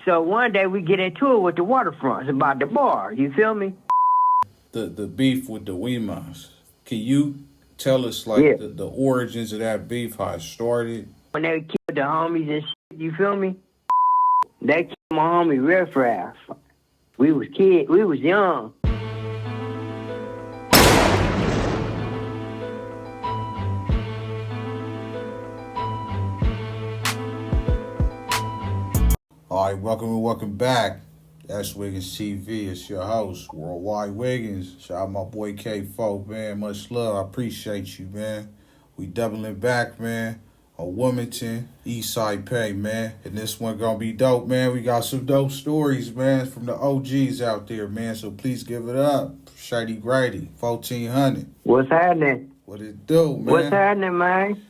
So one day we get into it with the Waterfront about the bar. You feel me? The beef with the Wilmas. Can you tell us Yeah. the origins of that beef, how it started? When they killed the homies and shit, you feel me? They killed my homie Riff Raff. We was kids. We was young. All right, welcome back. S.WigginsTV. It's your host, Worldwide Wiggins. Shout out my boy K4, man. Much love. I appreciate you, man. We doubling back, man, on Wilmington, Eastside Pay, man. And this one gonna be dope, man. We got some dope stories, man, from the OGs out there, man. So please give it up. Shady Grady, 1400. What's happening? What it do, man? What's happening, man?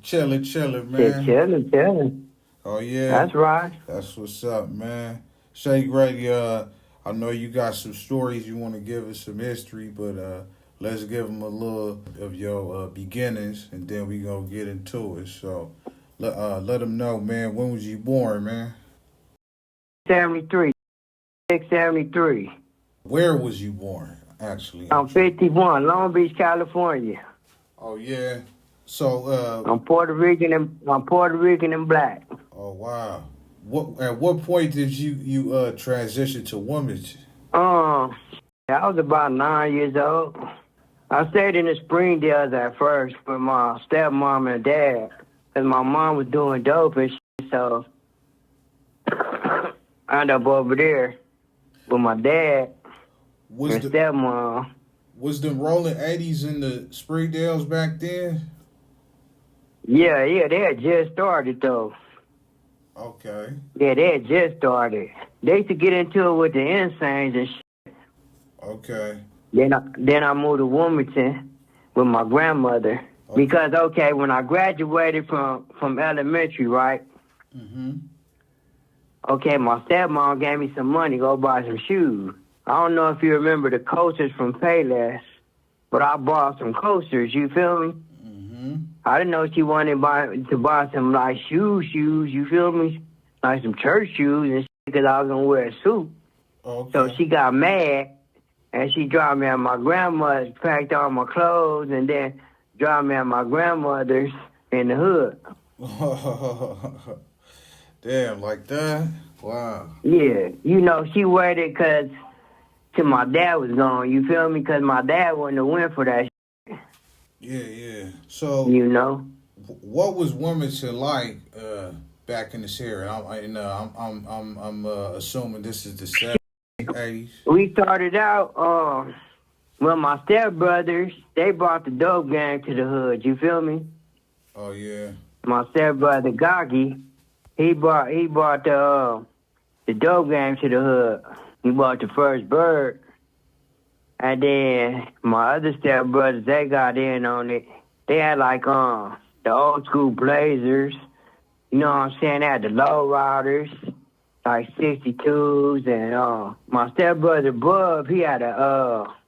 Chilling, man. Chilling. Oh, yeah? That's right. That's what's up, man. Shady Grady, I know you got some stories you want to give us, some history, but let's give them a little of your beginnings, and then we gonna get into it. So let them know, man, when was you born, man? 73. 673. Where was you born, actually? I'm 51, Long Beach, California. Oh, yeah. So I'm Puerto Rican and black. Oh, wow. At what point did you transition to Wilmington? I was about 9 years old. I stayed in the Springdales at first with my stepmom and dad, because my mom was doing dope and shit, so I ended up over there with my dad and stepmom. Was them rolling 80s in the Springdales back then? Yeah, they had just started, though. Okay. Yeah, they had just started. They used to get into it with the Insanes and shit. Okay. Then I moved to Wilmington with my grandmother. Okay. Because, when I graduated from elementary, right? Mm-hmm. Okay, my stepmom gave me some money to go buy some shoes. I don't know if you remember the coasters from Payless, but I bought some coasters, you feel me? Mm-hmm. I didn't know she wanted to buy some, like, shoes, you feel me? Like some church shoes and shit, because I was going to wear a suit. Okay. So she got mad, and she dropped me at my grandmother's, packed all my clothes, and then dropped me at my grandmother's in the hood. Damn, like that? Wow. Yeah, she waited till my dad was gone, you feel me? Because my dad wouldn't have went for that shit. Yeah. So, what was Wilmington like back in this area? I'm assuming this is the 70s, 80s. We started out well, my stepbrothers, they brought the dope gang to the hood, you feel me? Oh, yeah. My stepbrother, Goggy, he brought the dope gang to the hood. He bought the first bird. And then my other stepbrothers, they got in on it. They had like the old school Blazers. You know what I'm saying? They had the low riders, like 62s. And my stepbrother Bub, he had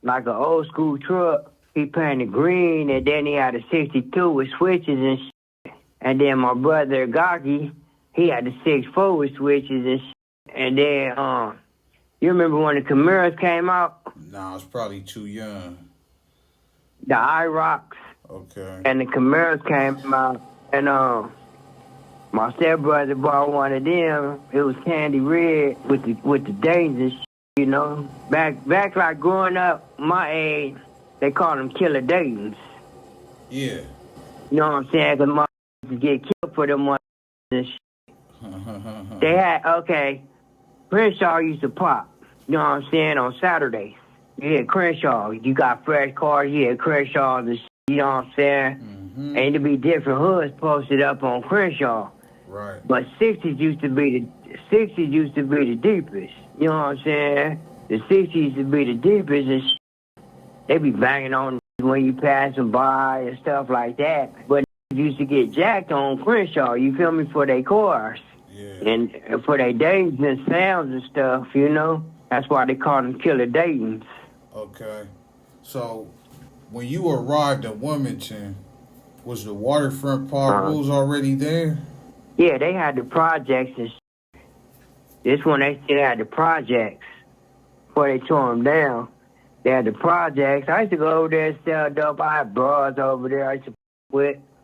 like an old school truck. He painted green, and then he had a 62 with switches and shit. And then my brother Gaki, he had the 6'4" with switches and shit. And then you remember when the Camaros came out? Nah, I was probably too young. The IROCs. Okay. And the Camaros came out, and my stepbrother bought one of them. It was candy red with the Danes and shit, you know. Back like growing up, my age, they called them Killer Daytons. Yeah. You know what I'm saying? Because my get killed for them and shit. They had, Crenshaw used to pop, you know what I'm saying, on Saturdays. You had Crenshaw. You got fresh cars, you had Crenshaw and shit, you know what I'm saying? Mm-hmm. And there'd be different hoods posted up on Crenshaw. Right. But 60s used to be the deepest. You know what I'm saying? The 60s used to be the deepest and shit. They be banging on when you pass them by and stuff like that. But used to get jacked on Crenshaw, you feel me, for their cars. Yeah. And for their Daytons and sounds and stuff, you know? That's why they call them Killer Daytons. Okay. So, when you arrived at Wilmington, was the Waterfront Park rules already there? Yeah, they had the projects and This one, they still had the projects before they tore them down. They had the projects. I used to go over there and sell dope. I had bras over there I used to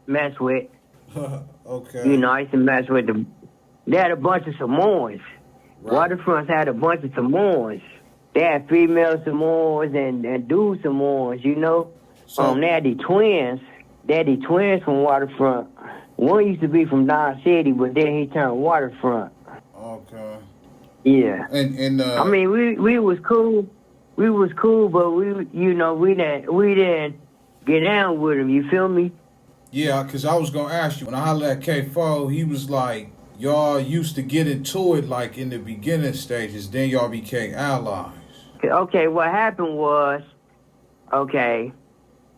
mess with. Okay. You know, I used to mess with them. They had a bunch of Samoans. Right. Waterfront had a bunch of Samoans. They had female Samoans and dude Samoans, you know. So, They had the twins. They had the twins from Waterfront. One used to be from Don City, but then he turned Waterfront. okay. Yeah. And I mean, we was cool. We was cool, but we didn't get down with him. You feel me? yeah, because I was gonna ask you when I hollered at K4, he was like, y'all used to get into it like in the beginning stages, then y'all became allies. Okay, what happened was,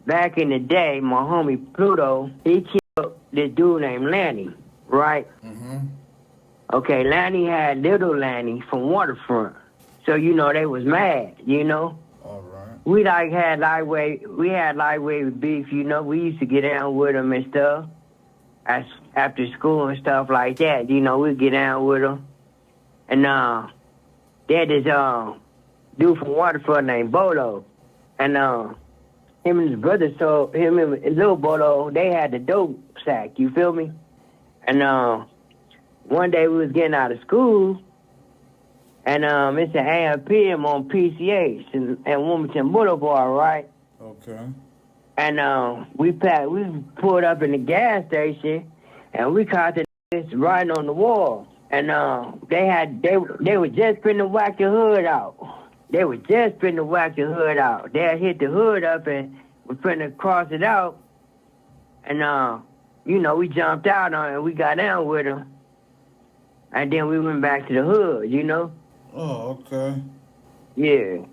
back in the day, my homie Pluto, he killed this dude named Lanny, right? Mm-hmm. Okay, Lanny had little Lanny from Waterfront. So, you know, they was mad, you know? All right. We had lightweight beef, you know? We used to get down with them and stuff. After school and stuff like that, you know, we'd get down with them. And they had this dude from Waterfront named Bolo. And him and his brother, him and his little Bolo, they had the dope sack, you feel me? And one day we was getting out of school, and it's an AMPM on PCH and Wilmington Boulevard, right? Okay. And we pulled up in the gas station, and we caught the niggas riding on the wall. And they were just finna whack the hood out. They had hit the hood up and was finna cross it out. And you know, we jumped out on it and we got down with them. And then we went back to the hood, you know? Oh, okay. Yeah.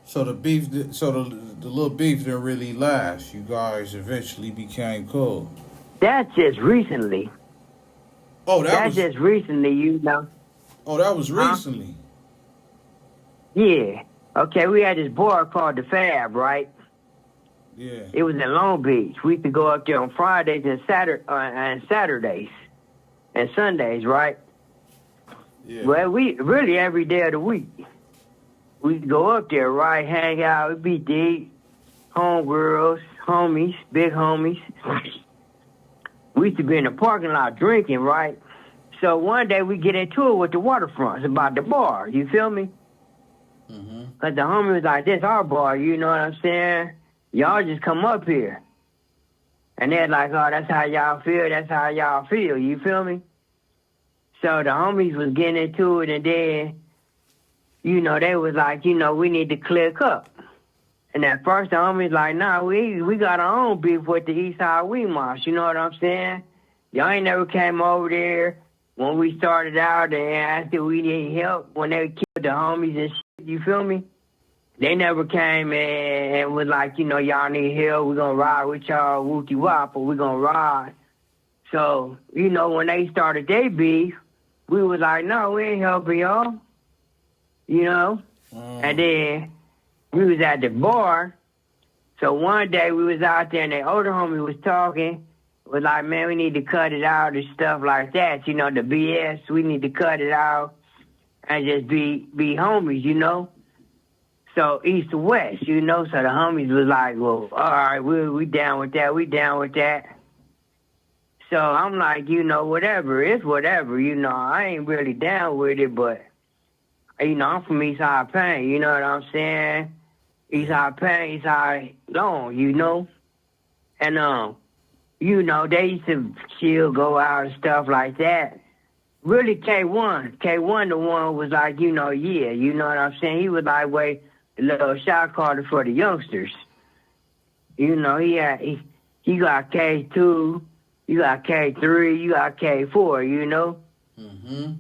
So the little beef didn't really last. You guys eventually became cool. That's just recently. Oh, That's just recently, you know? Oh, that was recently. Yeah. Okay, we had this bar called The Fab, right? Yeah. It was in Long Beach. We used to go up there on Fridays and Saturdays and Sundays, right? Yeah. Well, we really every day of the week. We'd go up there, right, hang out, we'd be deep, homegirls, homies, big homies. We used to be in the parking lot drinking, right? So one day we get into it with the Waterfront about the bar, you feel me? Mm-hmm. Because the homie was like, this our bar, you know what I'm saying? Y'all just come up here. And they're like, oh, that's how y'all feel, you feel me? So the homies was getting into it, and then, you know, they was like, you know, we need to click up. And at first the homies like, nah, we got our own beef with the East Side Wilmas, you know what I'm saying? Y'all ain't never came over there when we started out and asked if we needed help when they killed the homies and shit, you feel me? They never came and was like, you know, y'all need help, we're gonna ride with y'all, wooty wop, or we're gonna ride. So, you know, when they started their beef, we was like, no, we ain't helping y'all, you know? And then we was at the bar. So one day we was out there and the older homie was talking. Was like, man, we need to cut it out and stuff like that. You know, the BS, we need to cut it out and just be homies, you know? So east to west, you know? So the homies was like, well, all right, we down with that. So I'm like, you know, whatever, it's whatever, you know. I ain't really down with it, but, you know, I'm from East High Payne, you know what I'm saying? East High Payne, East High Long, you know? And, you know, they used to chill, go out and stuff like that. Really, K1 the one was like, you know, yeah, you know what I'm saying? He was like, wait, a little shot caller for the youngsters. You know, he got K2, you got K3, you got K4, you know? Mm-hmm.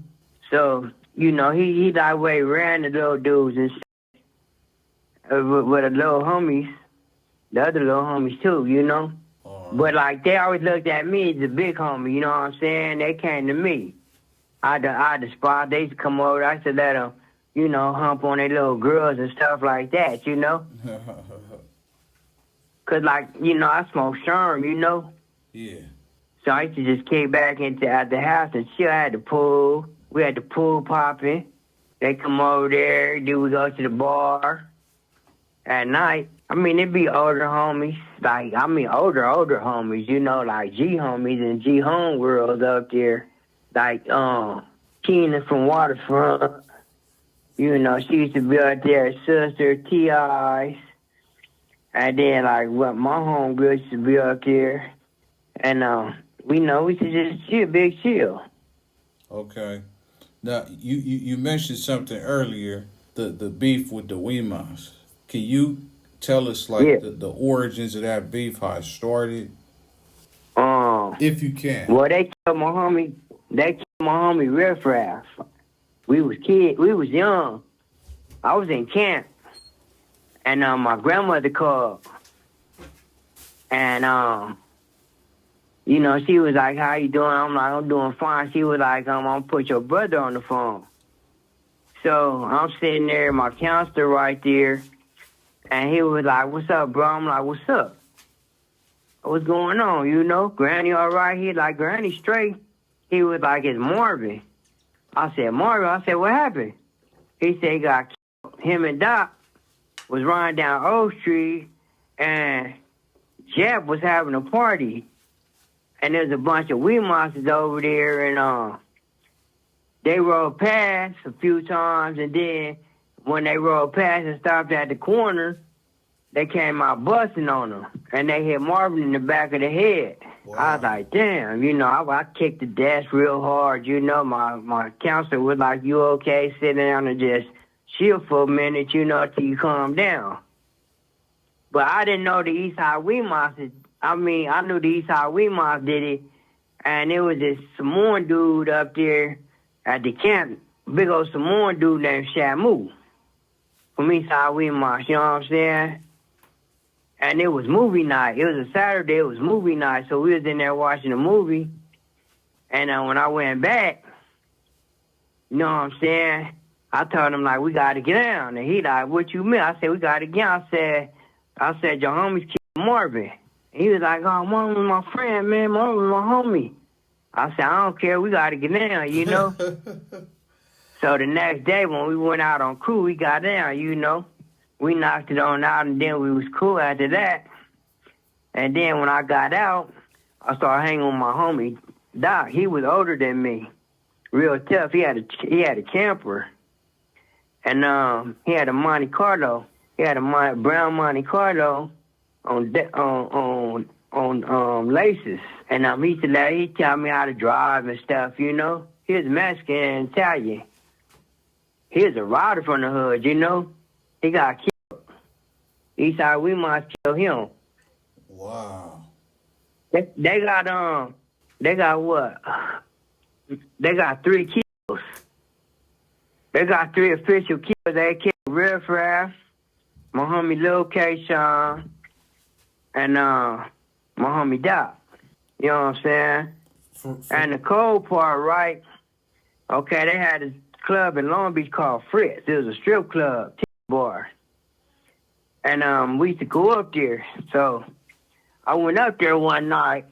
So, you know, he that way ran the little dudes and with the little homies, the other little homies too, you know? But, like, they always looked at me as the big homie, you know what I'm saying? They came to me. I had the spot. They used to come over. I used to let them, you know, hump on their little girls and stuff like that, you know? Because, like, you know, I smoke Sherm, you know? Yeah. So I used to just kick back at the house and chill. I had the pool. We had the pool popping. They come over there. Then we go to the bar at night. I mean, it be older homies. Older homies, like G homies and G home worlds up there. Like, Keenan from Waterfront. She used to be out there, sister, T.I.'s. And then, like, my homegirl used to be up there. And, we should just chill, big chill. Okay. Now, you mentioned something earlier, the beef with the Wilmas. Can you tell us, like, the origins of that beef, how it started? If you can. Well, they killed my homie Riffraff. We was kids. We was young. I was in camp. And my grandmother called. And, she was like, how you doing? I'm like, I'm doing fine. She was like, I'm going to put your brother on the phone. So I'm sitting there, my counselor right there. And he was like, what's up, bro? I'm like, what's up? What's going on, Granny all right? He like, Granny straight. He was like, it's Marvin. I said, Marvin? I said, what happened? He said he got killed. Him and Doc was riding down Oak Street, and Jeb was having a party. And there's a bunch of Wilmas over there, and they rode past a few times, and then when they rode past and stopped at the corner, they came out busting on them, and they hit Marvin in the back of the head. Wow. I was like, damn, I kicked the desk real hard. My counselor was like, you okay? Sit down and just chill for a minute, till you calm down. But I didn't know the Eastside Wilmas. I knew the Eastside Wilmas did it, and it was this Samoan dude up there at the camp, big old Samoan dude named Shamu from Eastside Wilmas, you know what I'm saying? And it was movie night. It was a Saturday. It was movie night. So we was in there watching a movie. And when I went back, you know what I'm saying? I told him, like, we got to get down. And he like, what you mean? I said, we got to get down. I said, your homies killed Marvin. And he was like, oh, Marvin was my friend, man. Marvin was my homie. I said, I don't care. We got to get down, So the next day when we went out on crew, we got down, We knocked it on out, and then we was cool after that. And then when I got out, I started hanging with my homie, Doc. He was older than me, real tough. He had a camper, and he had a Monte Carlo. He had a brown Monte Carlo on laces, and he taught me how to drive and stuff. He was Mexican and Italian. He was a rider from the hood, He got killed. Eastside Wilmas killed him. Wow. They got what? They got 3 kills. They got 3 official kills. They killed Riffraff, my homie Lil K. Sean, and my homie Doc. You know what I'm saying? And the cold part, right? Okay, they had a club in Long Beach called Fritz. It was a strip club, bar. And we used to go up there. So I went up there one night,